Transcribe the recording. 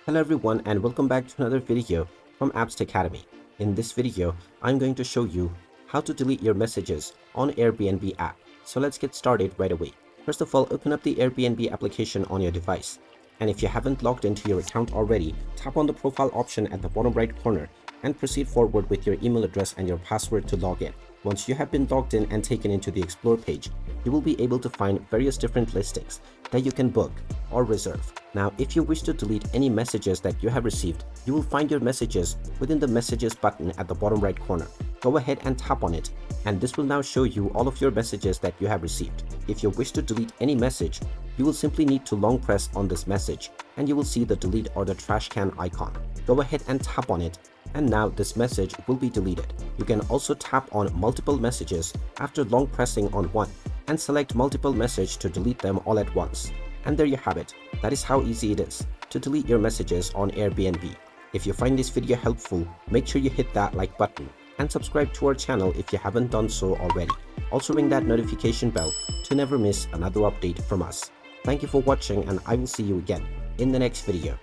Hello everyone and welcome back to another video from Apps Academy. In this video, I'm going to show you how to delete your messages on Airbnb app. So let's get started right away. First of all, open up the Airbnb application on your device. And if you haven't logged into your account already, tap on the profile option at the bottom right corner and proceed forward with your email address and your password to log in. Once you have been logged in and taken into the Explore page, you will be able to find various different listings that you can book or reserve. Now, if you wish to delete any messages that you have received, you will find your messages within the Messages button at the bottom right corner. Go ahead and tap on it, and this will now show you all of your messages that you have received. If you wish to delete any message, you will simply need to long press on this message, and you will see the delete or the trash can icon. Go ahead and tap on it, and now this message will be deleted. You can also tap on multiple messages after long pressing on one and select multiple messages to delete them all at once. And there you have it. That is how easy it is to delete your messages on Airbnb. If you find this video helpful, make sure you hit that like button and subscribe to our channel if you haven't done so already. Also ring that notification bell to never miss another update from us. Thank you for watching, and I will see you again in the next video.